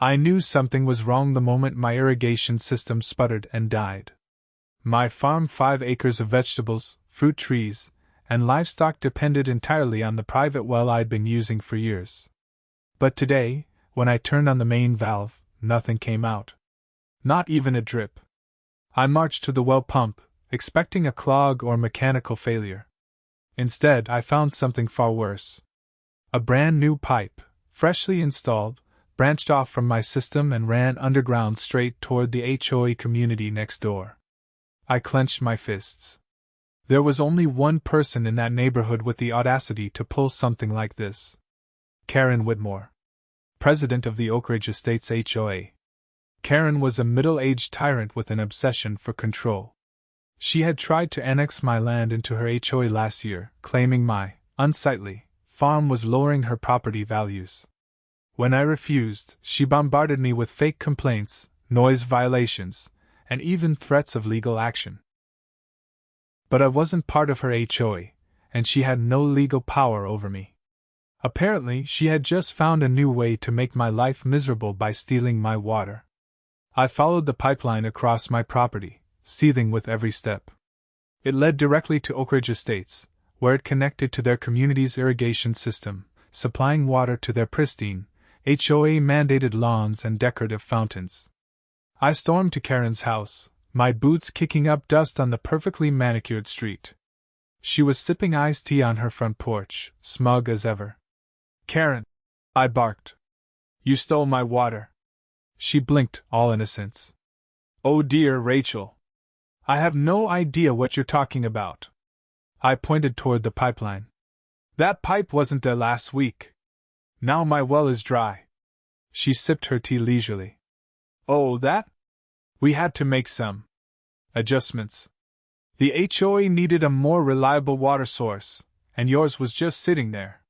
I knew something was wrong the moment my irrigation system sputtered and died. My farm, 5 acres of vegetables, fruit trees, and livestock depended entirely on the private well I'd been using for years. But today, when I turned on the main valve, nothing came out. Not even a drip. I marched to the well pump, expecting a clog or mechanical failure. Instead, I found something far worse. A brand new pipe, freshly installed, branched off from my system and ran underground straight toward the HOA community next door. I clenched my fists. There was only one person in that neighborhood with the audacity to pull something like this. Karren Whitmore, president of the Oak Ridge Estates HOA. Karren was a middle-aged tyrant with an obsession for control. She had tried to annex my land into her HOA last year, claiming my unsightly farm was lowering her property values. When I refused, she bombarded me with fake complaints, noise violations, and even threats of legal action. But I wasn't part of her HOA, and she had no legal power over me. Apparently, she had just found a new way to make my life miserable by stealing my water. I followed the pipeline across my property, seething with every step. It led directly to Oak Ridge Estates, where it connected to their community's irrigation system, supplying water to their pristine, HOA-mandated lawns and decorative fountains. I stormed to Karren's house, my boots kicking up dust on the perfectly manicured street. She was sipping iced tea on her front porch, smug as ever. "Karren," I barked. "You stole my water." She blinked, all innocence. "Oh dear, Rachel. I have no idea what you're talking about." I pointed toward the pipeline. "That pipe wasn't there last week. Now my well is dry." She sipped her tea leisurely. "Oh, that? We had to make some adjustments. The HOA needed a more reliable water source, and yours was just sitting there."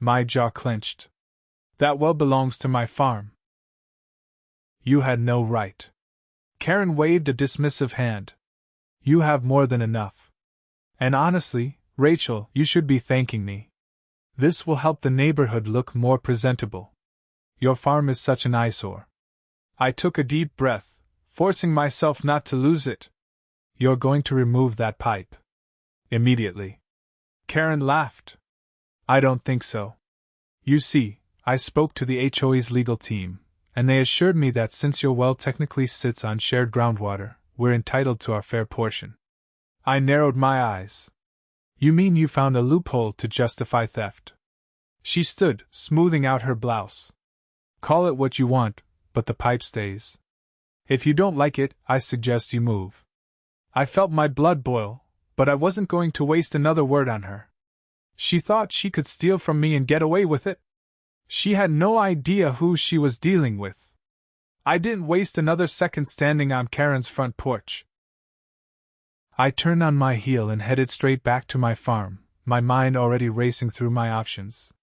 My jaw clenched. "That well belongs to my farm." "You had no right." Karren waved a dismissive hand. "You have more than enough. And honestly, Rachel, you should be thanking me. This will help the neighborhood look more presentable. Your farm is such an eyesore." I took a deep breath, forcing myself not to lose it. "You're going to remove that pipe immediately." Karren laughed. "I don't think so. You see, I spoke to the HOA's legal team, and they assured me that since your well technically sits on shared groundwater, we're entitled to our fair portion." I narrowed my eyes. "You mean you found a loophole to justify theft?" She stood, smoothing out her blouse. "Call it what you want, but the pipe stays. If you don't like it, I suggest you move." I felt my blood boil, but I wasn't going to waste another word on her. She thought she could steal from me and get away with it? She had no idea who she was dealing with. I didn't waste another second standing on Karren's front porch. I turned on my heel and headed straight back to my farm, my mind already racing through my options.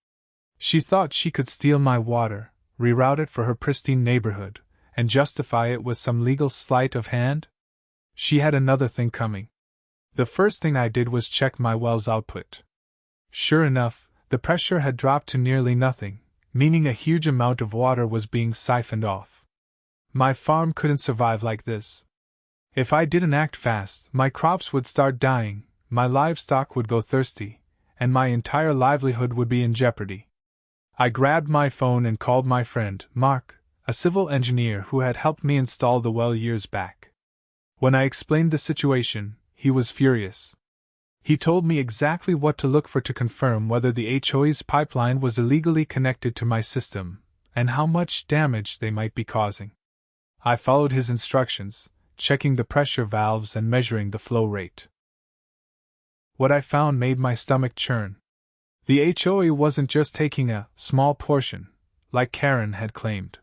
She thought she could steal my water, reroute it for her pristine neighborhood, and justify it with some legal sleight of hand? She had another thing coming. The first thing I did was check my well's output. Sure enough, the pressure had dropped to nearly nothing, meaning a huge amount of water was being siphoned off. My farm couldn't survive like this. If I didn't act fast, my crops would start dying, my livestock would go thirsty, and my entire livelihood would be in jeopardy. I grabbed my phone and called my friend, Mark, a civil engineer who had helped me install the well years back. When I explained the situation, he was furious. He told me exactly what to look for to confirm whether the HOA's pipeline was illegally connected to my system, and how much damage they might be causing. I followed his instructions, checking the pressure valves and measuring the flow rate. What I found made my stomach churn. The HOA wasn't just taking a small portion, like Karren had claimed.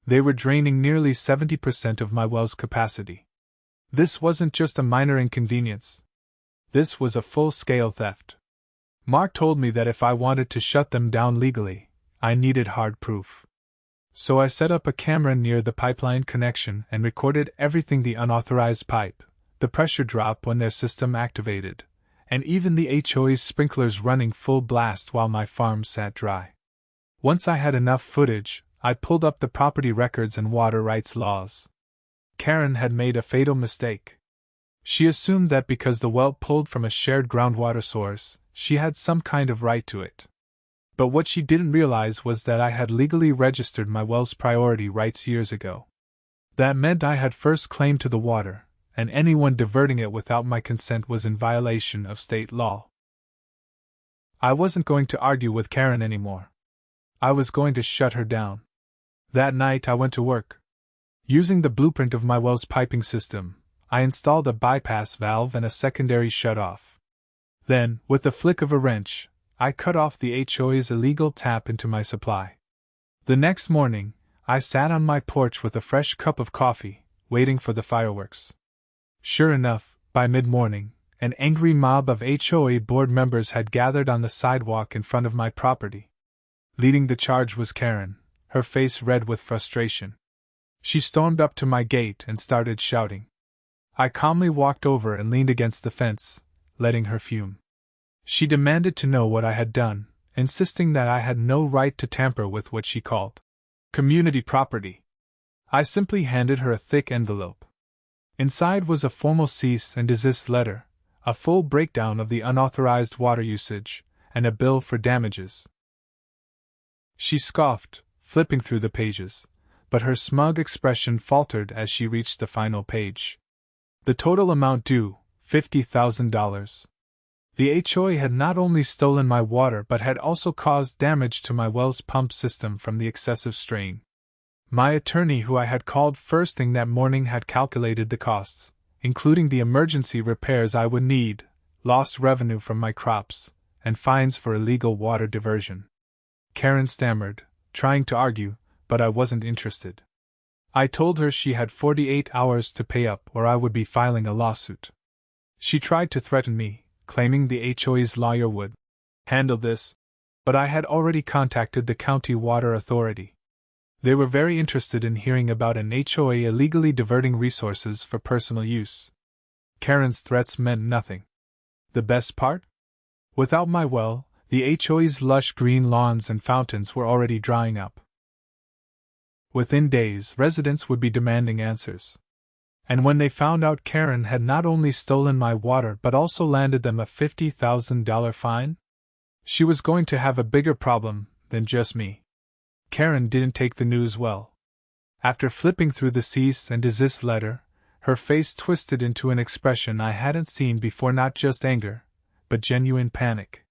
They were draining nearly 70% of my well's capacity. This wasn't just a minor inconvenience. This was a full-scale theft. Mark told me that if I wanted to shut them down legally, I needed hard proof. So I set up a camera near the pipeline connection and recorded everything: the unauthorized pipe, the pressure drop when their system activated, and even the HOA's sprinklers running full blast while my farm sat dry. Once I had enough footage, I pulled up the property records and water rights laws. Karren had made a fatal mistake. She assumed that because the well pulled from a shared groundwater source, she had some kind of right to it. But what she didn't realize was that I had legally registered my well's priority rights years ago. That meant I had first claim to the water, and anyone diverting it without my consent was in violation of state law. I wasn't going to argue with Karren anymore. I was going to shut her down. That night I went to work. Using the blueprint of my well's piping system, I installed a bypass valve and a secondary shutoff. Then, with the flick of a wrench, I cut off the HOA's illegal tap into my supply. The next morning, I sat on my porch with a fresh cup of coffee, waiting for the fireworks. Sure enough, by mid-morning, an angry mob of HOA board members had gathered on the sidewalk in front of my property. Leading the charge was Karren, her face red with frustration. She stormed up to my gate and started shouting. I calmly walked over and leaned against the fence, letting her fume. She demanded to know what I had done, insisting that I had no right to tamper with what she called community property. I simply handed her a thick envelope. Inside was a formal cease and desist letter, a full breakdown of the unauthorized water usage, and a bill for damages. She scoffed, flipping through the pages, but her smug expression faltered as she reached the final page. The total amount due, $50,000. The HOA had not only stolen my water but had also caused damage to my well's pump system from the excessive strain. My attorney, who I had called first thing that morning, had calculated the costs, including the emergency repairs I would need, lost revenue from my crops, and fines for illegal water diversion. Karren stammered, trying to argue, but I wasn't interested. I told her she had 48 hours to pay up or I would be filing a lawsuit. She tried to threaten me, claiming the HOA's lawyer would handle this, but I had already contacted the county water authority. They were very interested in hearing about an HOA illegally diverting resources for personal use. Karren's threats meant nothing. The best part? Without my well, the HOA's lush green lawns and fountains were already drying up. Within days, residents would be demanding answers. And when they found out Karren had not only stolen my water but also landed them a $50,000 fine, she was going to have a bigger problem than just me. Karren didn't take the news well. After flipping through the cease and desist letter, her face twisted into an expression I hadn't seen before, not just anger, but genuine panic.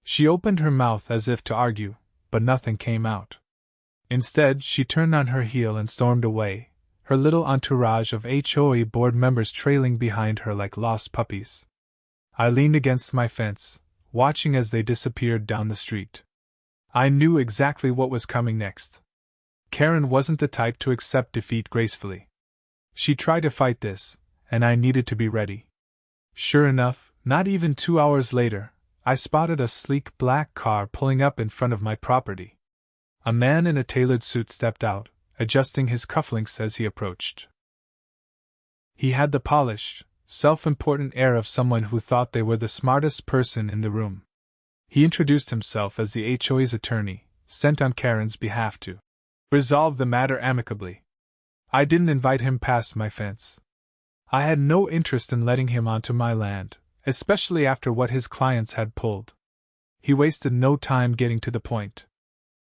She opened her mouth as if to argue, but nothing came out. Instead, she turned on her heel and stormed away, her little entourage of HOA board members trailing behind her like lost puppies. I leaned against my fence, watching as they disappeared down the street. I knew exactly what was coming next. Karren wasn't the type to accept defeat gracefully. She tried to fight this, and I needed to be ready. Sure enough, not even 2 hours later, I spotted a sleek black car pulling up in front of my property. A man in a tailored suit stepped out, adjusting his cufflinks as he approached. He had the polished, self-important air of someone who thought they were the smartest person in the room. He introduced himself as the HOA's attorney, sent on Karren's behalf to resolve the matter amicably. I didn't invite him past my fence. I had no interest in letting him onto my land, especially after what his clients had pulled. He wasted no time getting to the point.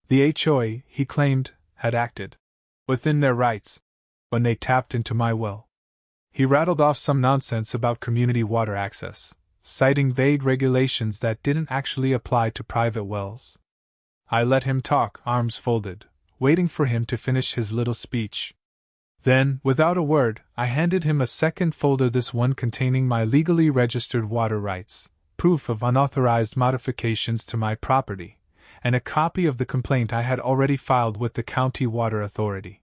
The HOA, he claimed, had acted within their rights when they tapped into my well. He rattled off some nonsense about community water access, citing vague regulations that didn't actually apply to private wells. I let him talk, arms folded, waiting for him to finish his little speech. Then, without a word, I handed him a second folder, this one containing my legally registered water rights, proof of unauthorized modifications to my property, and a copy of the complaint I had already filed with the county water authority.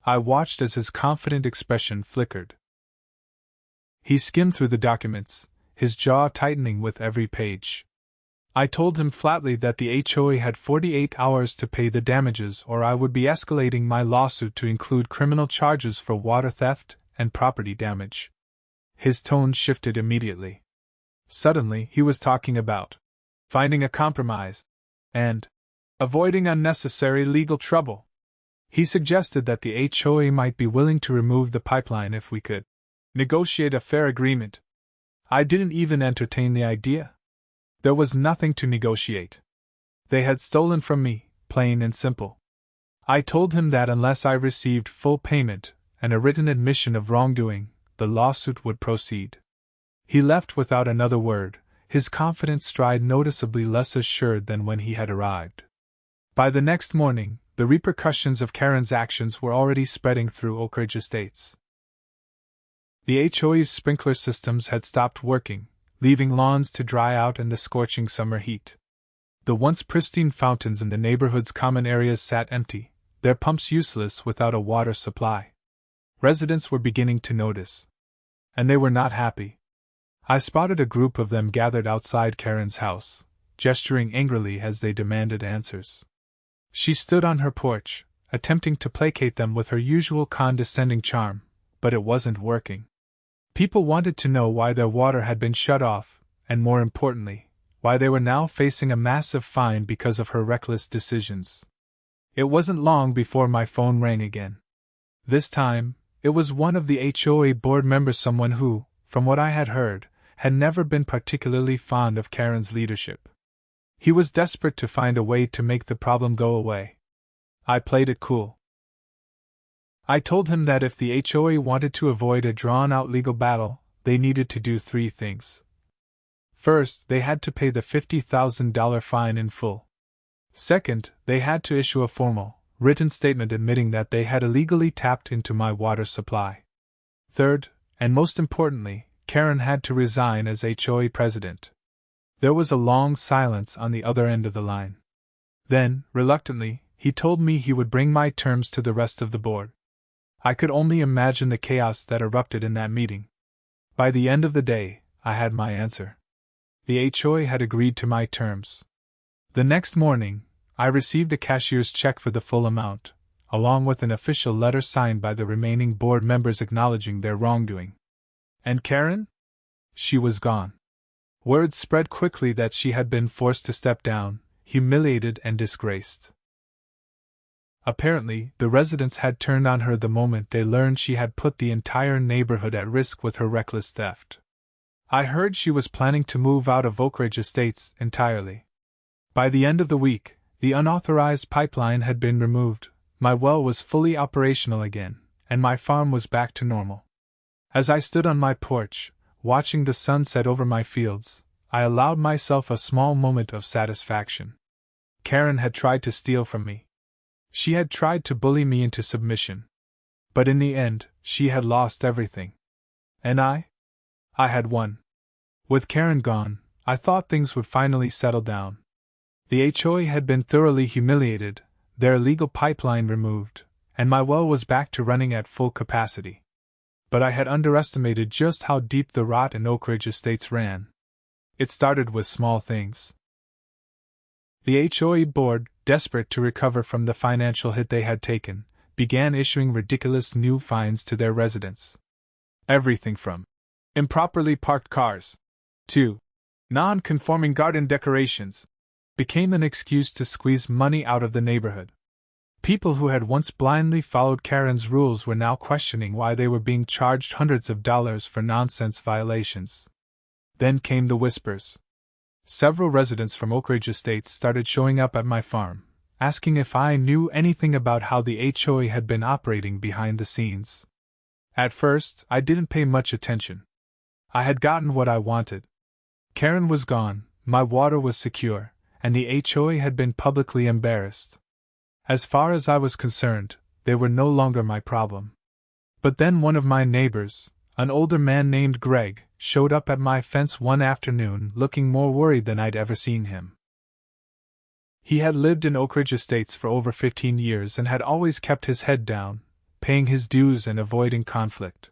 I watched as his confident expression flickered. He skimmed through the documents, his jaw tightening with every page. I told him flatly that the HOA had 48 hours to pay the damages or I would be escalating my lawsuit to include criminal charges for water theft and property damage. His tone shifted immediately. Suddenly, he was talking about finding a compromise and avoiding unnecessary legal trouble. He suggested that the HOA might be willing to remove the pipeline if we could negotiate a fair agreement. I didn't even entertain the idea. There was nothing to negotiate. They had stolen from me, plain and simple. I told him that unless I received full payment and a written admission of wrongdoing, the lawsuit would proceed. He left without another word, his confident stride noticeably less assured than when he had arrived. By the next morning, the repercussions of Karren's actions were already spreading through Oak Ridge Estates. The HOA's sprinkler systems had stopped working, leaving lawns to dry out in the scorching summer heat. The once pristine fountains in the neighborhood's common areas sat empty, their pumps useless without a water supply. Residents were beginning to notice. And they were not happy. I spotted a group of them gathered outside Karren's house, gesturing angrily as they demanded answers. She stood on her porch, attempting to placate them with her usual condescending charm, but it wasn't working. People wanted to know why their water had been shut off, and more importantly, why they were now facing a massive fine because of her reckless decisions. It wasn't long before my phone rang again. This time, it was one of the HOA board members, someone who, from what I had heard, had never been particularly fond of Karren's leadership. He was desperate to find a way to make the problem go away. I played it cool. I told him that if the HOA wanted to avoid a drawn-out legal battle, they needed to do 3 things. First, they had to pay the $50,000 fine in full. Second, they had to issue a formal, written statement admitting that they had illegally tapped into my water supply. Third, and most importantly, Karren had to resign as HOA president. There was a long silence on the other end of the line. Then, reluctantly, he told me he would bring my terms to the rest of the board. I could only imagine the chaos that erupted in that meeting. By the end of the day, I had my answer. The HOA had agreed to my terms. The next morning, I received a cashier's check for the full amount, along with an official letter signed by the remaining board members acknowledging their wrongdoing. And Karren? She was gone. Word spread quickly that she had been forced to step down, humiliated and disgraced. Apparently, the residents had turned on her the moment they learned she had put the entire neighborhood at risk with her reckless theft. I heard she was planning to move out of Oak Ridge Estates entirely. By the end of the week, the unauthorized pipeline had been removed, my well was fully operational again, and my farm was back to normal. As I stood on my porch, watching the sun set over my fields, I allowed myself a small moment of satisfaction. Karren had tried to steal from me. She had tried to bully me into submission. But in the end, she had lost everything. And I had won. With Karren gone, I thought things would finally settle down. The HOA had been thoroughly humiliated, their illegal pipeline removed, and my well was back to running at full capacity. But I had underestimated just how deep the rot in Oak Ridge Estates ran. It started with small things. The HOA board, desperate to recover from the financial hit they had taken, began issuing ridiculous new fines to their residents. Everything from improperly parked cars to non-conforming garden decorations became an excuse to squeeze money out of the neighborhood. People who had once blindly followed Karren's rules were now questioning why they were being charged hundreds of dollars for nonsense violations. Then came the whispers. Several residents from Oak Ridge Estates started showing up at my farm, asking if I knew anything about how the HOA had been operating behind the scenes. At first, I didn't pay much attention. I had gotten what I wanted. Karren was gone, my water was secure, and the HOA had been publicly embarrassed. As far as I was concerned, they were no longer my problem. But then one of my neighbors, an older man named Greg, showed up at my fence one afternoon looking more worried than I'd ever seen him. He had lived in Oak Ridge Estates for over 15 years and had always kept his head down, paying his dues and avoiding conflict.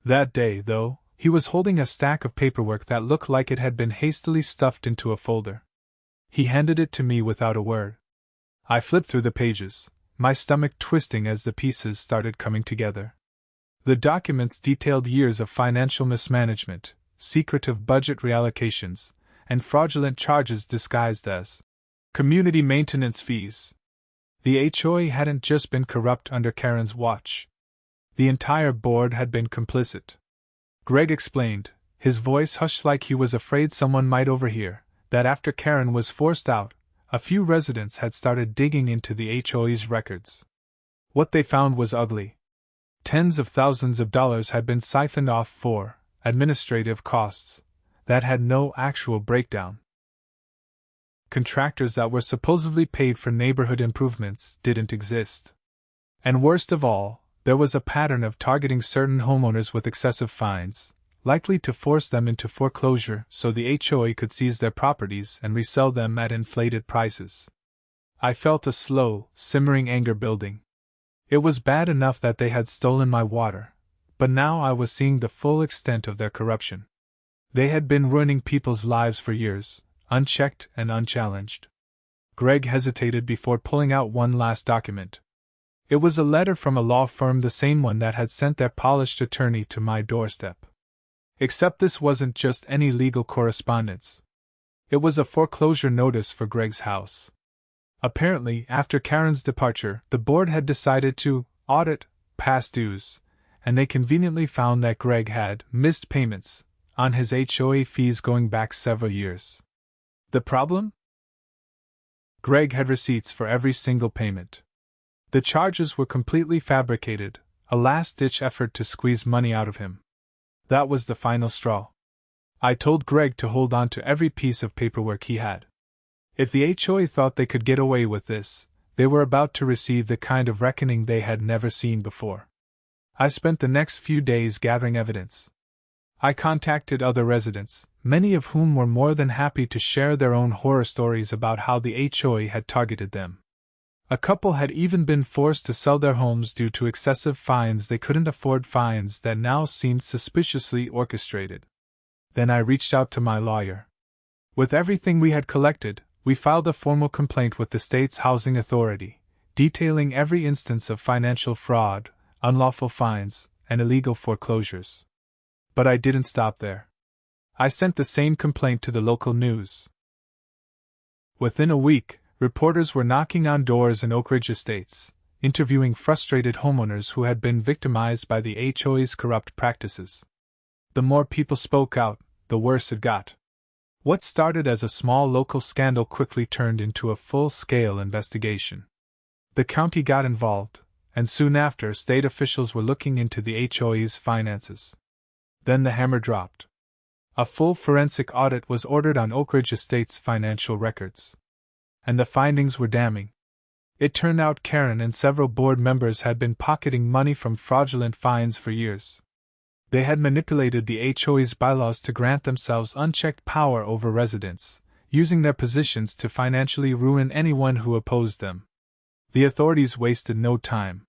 That day, though, he was holding a stack of paperwork that looked like it had been hastily stuffed into a folder. He handed it to me without a word. I flipped through the pages, my stomach twisting as the pieces started coming together. The documents detailed years of financial mismanagement, secretive budget reallocations, and fraudulent charges disguised as community maintenance fees. The HOA hadn't just been corrupt under Karren's watch. The entire board had been complicit. Greg explained, his voice hushed like he was afraid someone might overhear, that after Karren was forced out, a few residents had started digging into the HOA's records. What they found was ugly. Tens of thousands of dollars had been siphoned off for administrative costs that had no actual breakdown. Contractors that were supposedly paid for neighborhood improvements didn't exist. And worst of all, there was a pattern of targeting certain homeowners with excessive fines, likely to force them into foreclosure so the HOA could seize their properties and resell them at inflated prices. I felt a slow, simmering anger building. It was bad enough that they had stolen my water, but now I was seeing the full extent of their corruption. They had been ruining people's lives for years, unchecked and unchallenged. Greg hesitated before pulling out one last document. It was a letter from a law firm, the same one that had sent their polished attorney to my doorstep. Except this wasn't just any legal correspondence. It was a foreclosure notice for Greg's house. Apparently, after Karren's departure, the board had decided to audit past dues, and they conveniently found that Greg had missed payments on his HOA fees going back several years. The problem? Greg had receipts for every single payment. The charges were completely fabricated, a last-ditch effort to squeeze money out of him. That was the final straw. I told Greg to hold on to every piece of paperwork he had. If the HOA thought they could get away with this, they were about to receive the kind of reckoning they had never seen before. I spent the next few days gathering evidence. I contacted other residents, many of whom were more than happy to share their own horror stories about how the HOA had targeted them. A couple had even been forced to sell their homes due to excessive fines they couldn't afford, fines that now seemed suspiciously orchestrated. Then I reached out to my lawyer. With everything we had collected, we filed a formal complaint with the state's housing authority, detailing every instance of financial fraud, unlawful fines, and illegal foreclosures. But I didn't stop there. I sent the same complaint to the local news. Within a week, reporters were knocking on doors in Oak Ridge Estates, interviewing frustrated homeowners who had been victimized by the HOA's corrupt practices. The more people spoke out, the worse it got. What started as a small local scandal quickly turned into a full-scale investigation. The county got involved, and soon after, state officials were looking into the HOA's finances. Then the hammer dropped. A full forensic audit was ordered on Oak Ridge Estates' financial records. And the findings were damning. It turned out Karren and several board members had been pocketing money from fraudulent fines for years. They had manipulated the HOA's bylaws to grant themselves unchecked power over residents, using their positions to financially ruin anyone who opposed them. The authorities wasted no time.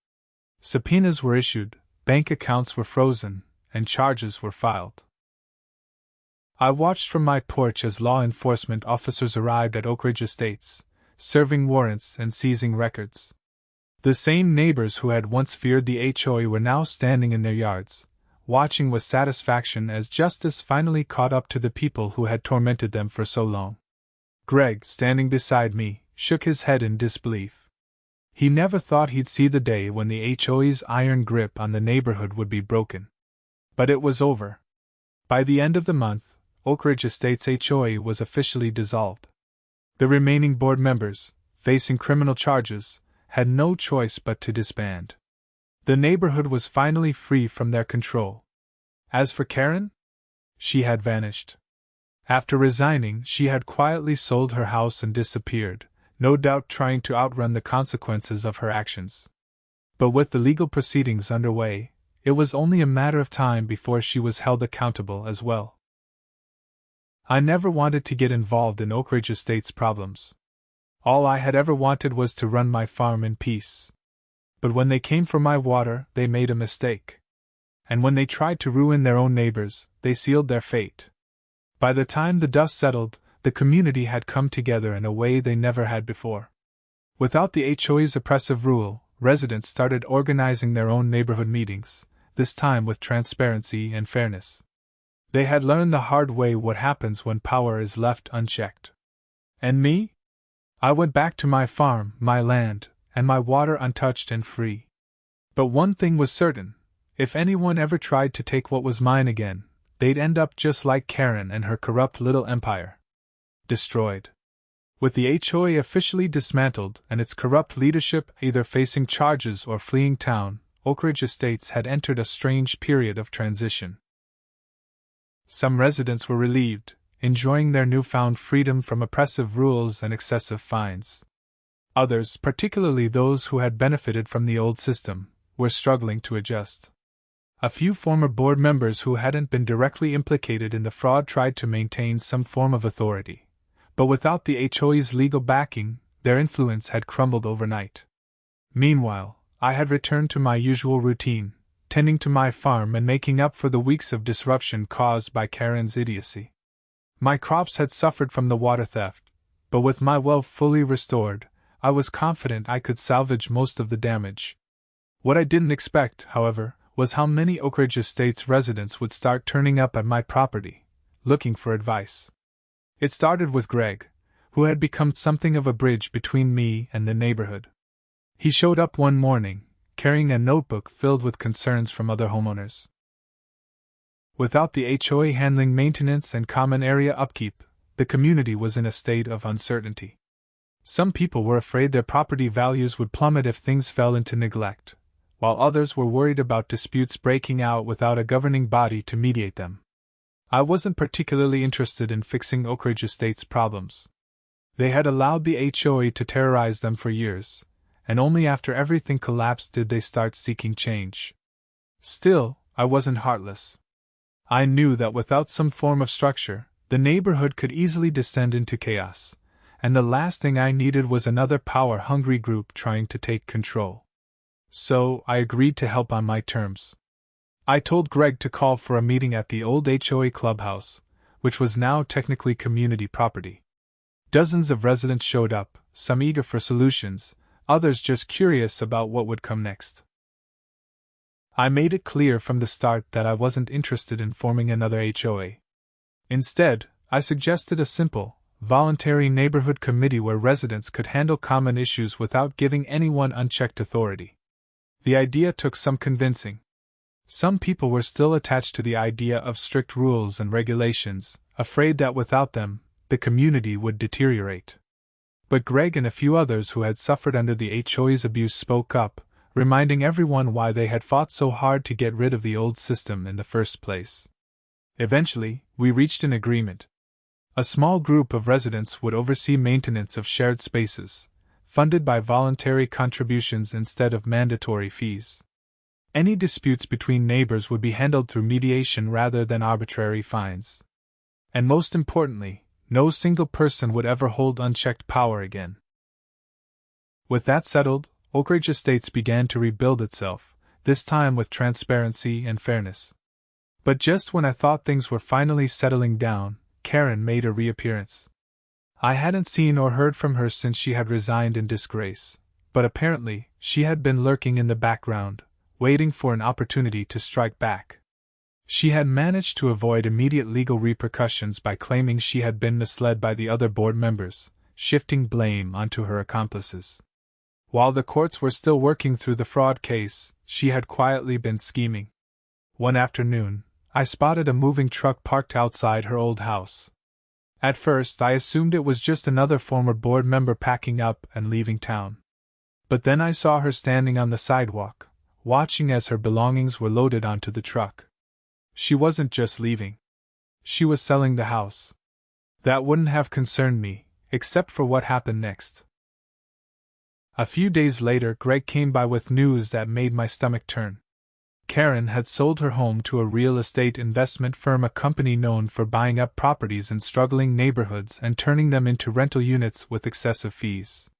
Subpoenas were issued, bank accounts were frozen, and charges were filed. I watched from my porch as law enforcement officers arrived at Oak Ridge Estates, serving warrants and seizing records. The same neighbors who had once feared the HOA were now standing in their yards, watching with satisfaction as justice finally caught up to the people who had tormented them for so long. Greg, standing beside me, shook his head in disbelief. He never thought he'd see the day when the HOA's iron grip on the neighborhood would be broken. But it was over. By the end of the month, Oak Ridge Estates HOA was officially dissolved. The remaining board members, facing criminal charges, had no choice but to disband. The neighborhood was finally free from their control. As for Karren, she had vanished. After resigning, she had quietly sold her house and disappeared, no doubt trying to outrun the consequences of her actions. But with the legal proceedings underway, it was only a matter of time before she was held accountable as well. I never wanted to get involved in Oak Ridge Estates' problems. All I had ever wanted was to run my farm in peace. But when they came for my water, they made a mistake. And when they tried to ruin their own neighbors, they sealed their fate. By the time the dust settled, the community had come together in a way they never had before. Without the HOA's oppressive rule, residents started organizing their own neighborhood meetings, this time with transparency and fairness. They had learned the hard way what happens when power is left unchecked. And me? I went back to my farm, my land, and my water untouched and free. But one thing was certain: if anyone ever tried to take what was mine again, they'd end up just like Karren and her corrupt little empire. Destroyed. With the HOA officially dismantled and its corrupt leadership either facing charges or fleeing town, Oakridge Estates had entered a strange period of transition. Some residents were relieved, enjoying their newfound freedom from oppressive rules and excessive fines. Others, particularly those who had benefited from the old system, were struggling to adjust. A few former board members who hadn't been directly implicated in the fraud tried to maintain some form of authority, but without the HOA's legal backing, their influence had crumbled overnight. Meanwhile, I had returned to my usual routine, tending to my farm and making up for the weeks of disruption caused by Karren's idiocy. My crops had suffered from the water theft, but with my well fully restored, I was confident I could salvage most of the damage. What I didn't expect, however, was how many Oakridge Estates residents would start turning up at my property, looking for advice. It started with Greg, who had become something of a bridge between me and the neighborhood. He showed up one morning, carrying a notebook filled with concerns from other homeowners. Without the HOA handling maintenance and common area upkeep, the community was in a state of uncertainty. Some people were afraid their property values would plummet if things fell into neglect, while others were worried about disputes breaking out without a governing body to mediate them. I wasn't particularly interested in fixing Oakridge Estates' problems. They had allowed the HOA to terrorize them for years, and only after everything collapsed did they start seeking change. Still, I wasn't heartless. I knew that without some form of structure, the neighborhood could easily descend into chaos, and the last thing I needed was another power-hungry group trying to take control. So, I agreed to help on my terms. I told Greg to call for a meeting at the old HOA clubhouse, which was now technically community property. Dozens of residents showed up, some eager for solutions, others just curious about what would come next. I made it clear from the start that I wasn't interested in forming another HOA. Instead, I suggested a simple, voluntary neighborhood committee where residents could handle common issues without giving anyone unchecked authority. The idea took some convincing. Some people were still attached to the idea of strict rules and regulations, afraid that without them, the community would deteriorate. But Greg and a few others who had suffered under the HOA's abuse spoke up, reminding everyone why they had fought so hard to get rid of the old system in the first place. Eventually, we reached an agreement. A small group of residents would oversee maintenance of shared spaces, funded by voluntary contributions instead of mandatory fees. Any disputes between neighbors would be handled through mediation rather than arbitrary fines. And most importantly, no single person would ever hold unchecked power again. With that settled, Oakridge Estates began to rebuild itself, this time with transparency and fairness. But just when I thought things were finally settling down, Karren made a reappearance. I hadn't seen or heard from her since she had resigned in disgrace, but apparently she had been lurking in the background, waiting for an opportunity to strike back. She had managed to avoid immediate legal repercussions by claiming she had been misled by the other board members, shifting blame onto her accomplices. While the courts were still working through the fraud case, she had quietly been scheming. One afternoon, I spotted a moving truck parked outside her old house. At first, I assumed it was just another former board member packing up and leaving town. But then I saw her standing on the sidewalk, watching as her belongings were loaded onto the truck. She wasn't just leaving. She was selling the house. That wouldn't have concerned me, except for what happened next. A few days later, Greg came by with news that made my stomach turn. Karren had sold her home to a real estate investment firm, a company known for buying up properties in struggling neighborhoods and turning them into rental units with excessive fees.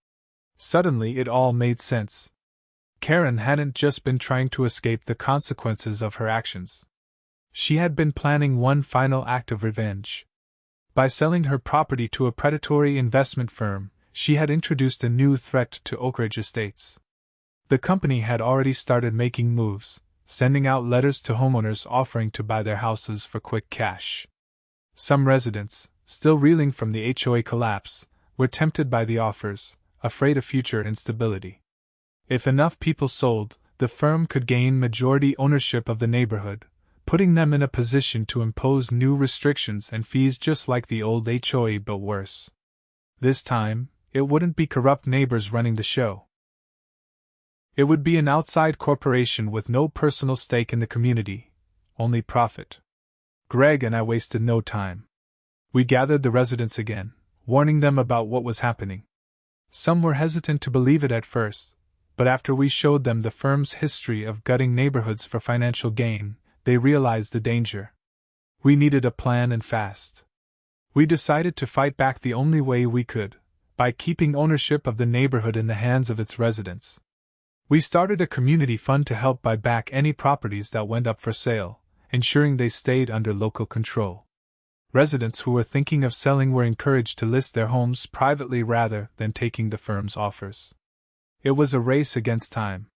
Suddenly, it all made sense. Karren hadn't just been trying to escape the consequences of her actions. She had been planning one final act of revenge. By selling her property to a predatory investment firm, she had introduced a new threat to Oakridge Estates. The company had already started making moves, sending out letters to homeowners offering to buy their houses for quick cash. Some residents, still reeling from the HOA collapse, were tempted by the offers, afraid of future instability. If enough people sold, the firm could gain majority ownership of the neighborhood, putting them in a position to impose new restrictions and fees just like the old HOA but worse. This time, it wouldn't be corrupt neighbors running the show. It would be an outside corporation with no personal stake in the community, only profit. Greg and I wasted no time. We gathered the residents again, warning them about what was happening. Some were hesitant to believe it at first, but after we showed them the firm's history of gutting neighborhoods for financial gain, they realized the danger. We needed a plan and fast. We decided to fight back the only way we could, by keeping ownership of the neighborhood in the hands of its residents. We started a community fund to help buy back any properties that went up for sale, ensuring they stayed under local control. Residents who were thinking of selling were encouraged to list their homes privately rather than taking the firm's offers. It was a race against time.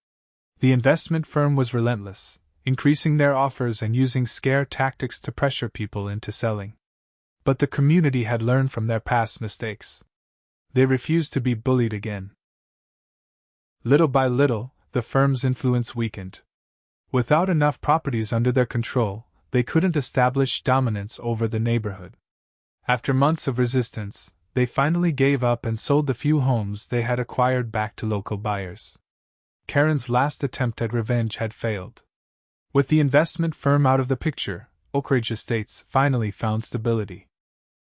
The investment firm was relentless, increasing their offers and using scare tactics to pressure people into selling. But the community had learned from their past mistakes. They refused to be bullied again. Little by little, the firm's influence weakened. Without enough properties under their control, they couldn't establish dominance over the neighborhood. After months of resistance, they finally gave up and sold the few homes they had acquired back to local buyers. Karren's last attempt at revenge had failed. With the investment firm out of the picture, Oak Ridge Estates finally found stability.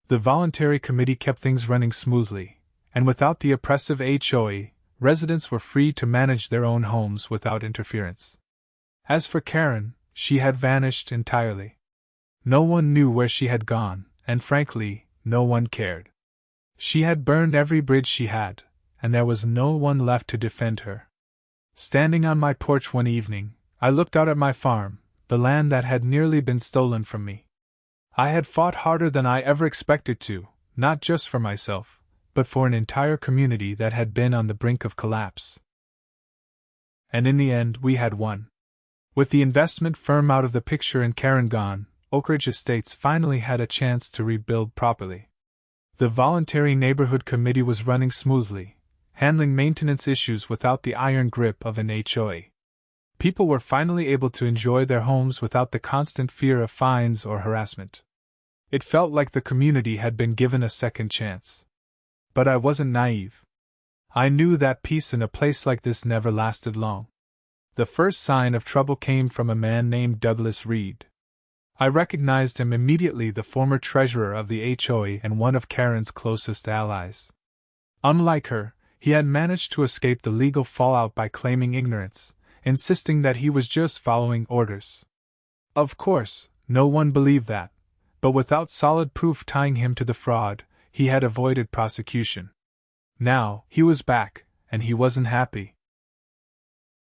The voluntary committee kept things running smoothly, and without the oppressive HOA, residents were free to manage their own homes without interference. As for Karren, she had vanished entirely. No one knew where she had gone, and frankly, no one cared. She had burned every bridge she had, and there was no one left to defend her. Standing on my porch one evening, I looked out at my farm, the land that had nearly been stolen from me. I had fought harder than I ever expected to, not just for myself, but for an entire community that had been on the brink of collapse. And in the end, we had won. With the investment firm out of the picture and Karren gone, Oak Ridge Estates finally had a chance to rebuild properly. The voluntary neighborhood committee was running smoothly, handling maintenance issues without the iron grip of an HOA. People were finally able to enjoy their homes without the constant fear of fines or harassment. It felt like the community had been given a second chance. But I wasn't naive. I knew that peace in a place like this never lasted long. The first sign of trouble came from a man named Douglas Reed. I recognized him immediately, the former treasurer of the HOA and one of Karren's closest allies. Unlike her, he had managed to escape the legal fallout by claiming ignorance, insisting that he was just following orders. Of course, no one believed that, but without solid proof tying him to the fraud, he had avoided prosecution. Now, he was back, and he wasn't happy.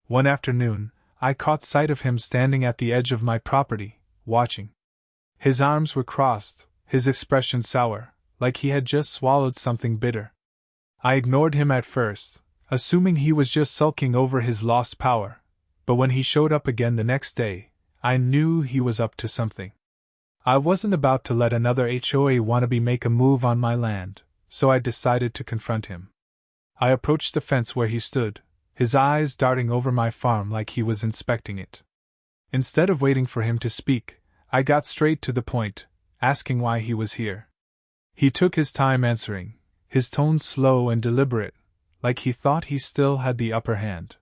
One afternoon, I caught sight of him standing at the edge of my property, watching. His arms were crossed, his expression sour, like he had just swallowed something bitter. I ignored him at first, assuming he was just sulking over his lost power, but when he showed up again the next day, I knew he was up to something. I wasn't about to let another HOA wannabe make a move on my land, so I decided to confront him. I approached the fence where he stood, his eyes darting over my farm like he was inspecting it. Instead of waiting for him to speak, I got straight to the point, asking why he was here. He took his time answering, his tone slow and deliberate, like he thought he still had the upper hand.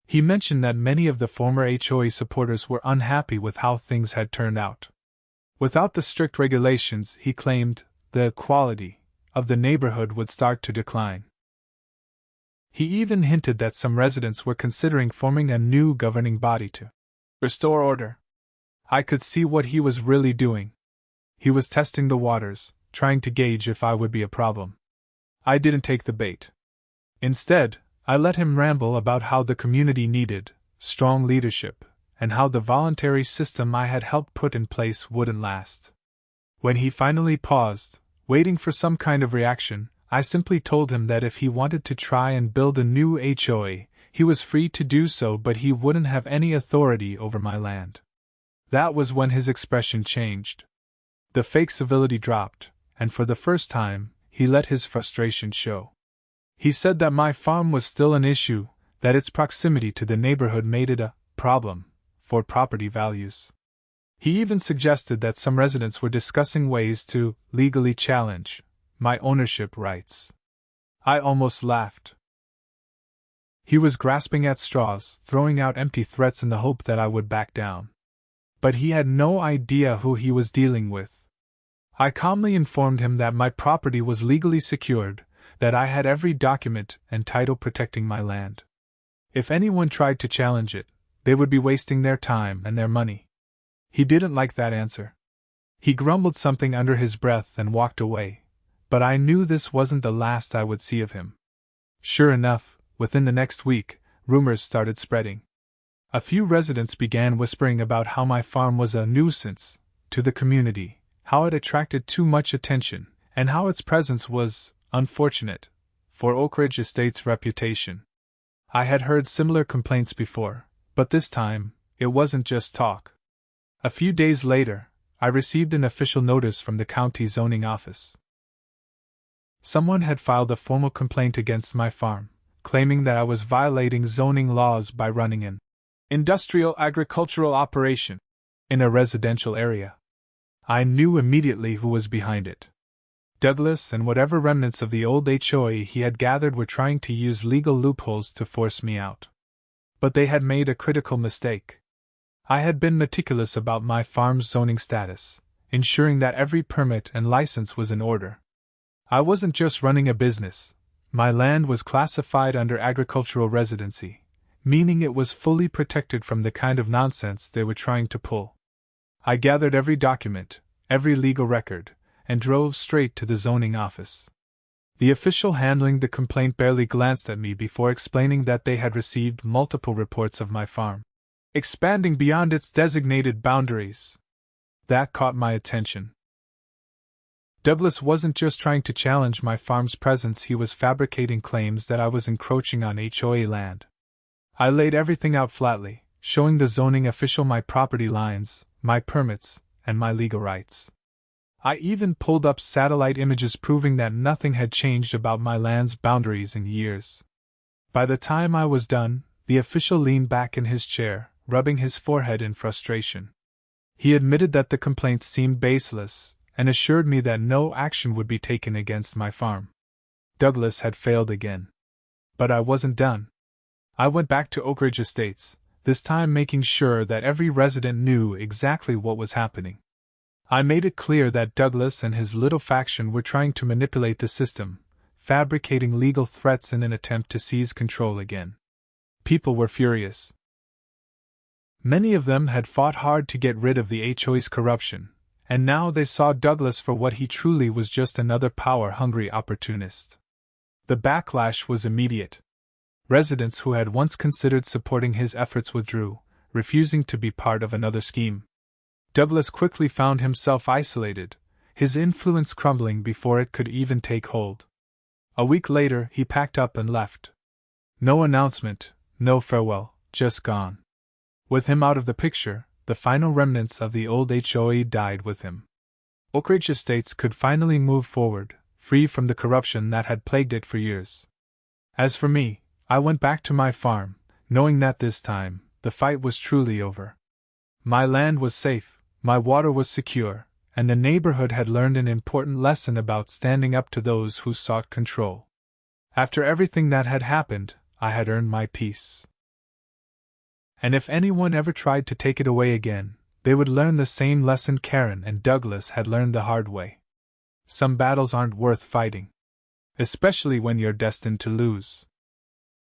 He mentioned that many of the former HOA supporters were unhappy with how things had turned out. Without the strict regulations, he claimed, the quality of the neighborhood would start to decline. He even hinted that some residents were considering forming a new governing body to restore order. I could see what he was really doing. He was testing the waters, trying to gauge if I would be a problem. I didn't take the bait. Instead, I let him ramble about how the community needed strong leadership, and how the voluntary system I had helped put in place wouldn't last. When he finally paused, waiting for some kind of reaction, I simply told him that if he wanted to try and build a new HOA, he was free to do so, but he wouldn't have any authority over my land. That was when his expression changed. The fake civility dropped, and for the first time, he let his frustration show. He said that my farm was still an issue, that its proximity to the neighborhood made it a problem for property values. He even suggested that some residents were discussing ways to legally challenge my ownership rights. I almost laughed. He was grasping at straws, throwing out empty threats in the hope that I would back down. But he had no idea who he was dealing with. I calmly informed him that my property was legally secured, that I had every document and title protecting my land. If anyone tried to challenge it, they would be wasting their time and their money. He didn't like that answer. He grumbled something under his breath and walked away, but I knew this wasn't the last I would see of him. Sure enough, within the next week, rumors started spreading. A few residents began whispering about how my farm was a nuisance to the community, how it attracted too much attention, and how its presence was unfortunate for Oak Ridge Estate's reputation. I had heard similar complaints before, but this time, it wasn't just talk. A few days later, I received an official notice from the county zoning office. Someone had filed a formal complaint against my farm, claiming that I was violating zoning laws by running an industrial agricultural operation in a residential area. I knew immediately who was behind it. Douglas and whatever remnants of the old HOA he had gathered were trying to use legal loopholes to force me out. But they had made a critical mistake. I had been meticulous about my farm's zoning status, ensuring that every permit and license was in order. I wasn't just running a business. My land was classified under agricultural residency, meaning it was fully protected from the kind of nonsense they were trying to pull. I gathered every document, every legal record, and drove straight to the zoning office. The official handling the complaint barely glanced at me before explaining that they had received multiple reports of my farm expanding beyond its designated boundaries. That caught my attention. Douglas wasn't just trying to challenge my farm's presence, he was fabricating claims that I was encroaching on HOA land. I laid everything out flatly, showing the zoning official my property lines, my permits, and my legal rights. I even pulled up satellite images proving that nothing had changed about my land's boundaries in years. By the time I was done, the official leaned back in his chair, rubbing his forehead in frustration. He admitted that the complaints seemed baseless, and assured me that no action would be taken against my farm. Douglas had failed again. But I wasn't done. I went back to Oak Ridge Estates, this time making sure that every resident knew exactly what was happening. I made it clear that Douglas and his little faction were trying to manipulate the system, fabricating legal threats in an attempt to seize control again. People were furious. Many of them had fought hard to get rid of the HOA's corruption, and now they saw Douglas for what he truly was, just another power-hungry opportunist. The backlash was immediate. Residents who had once considered supporting his efforts withdrew, refusing to be part of another scheme. Douglas quickly found himself isolated, his influence crumbling before it could even take hold. A week later, he packed up and left. No announcement, no farewell, just gone. With him out of the picture, the final remnants of the old HOA died with him. Oak Ridge Estates could finally move forward, free from the corruption that had plagued it for years. As for me, I went back to my farm, knowing that this time, the fight was truly over. My land was safe, my water was secure, and the neighborhood had learned an important lesson about standing up to those who sought control. After everything that had happened, I had earned my peace. And if anyone ever tried to take it away again, they would learn the same lesson Karren and Douglas had learned the hard way. Some battles aren't worth fighting, especially when you're destined to lose.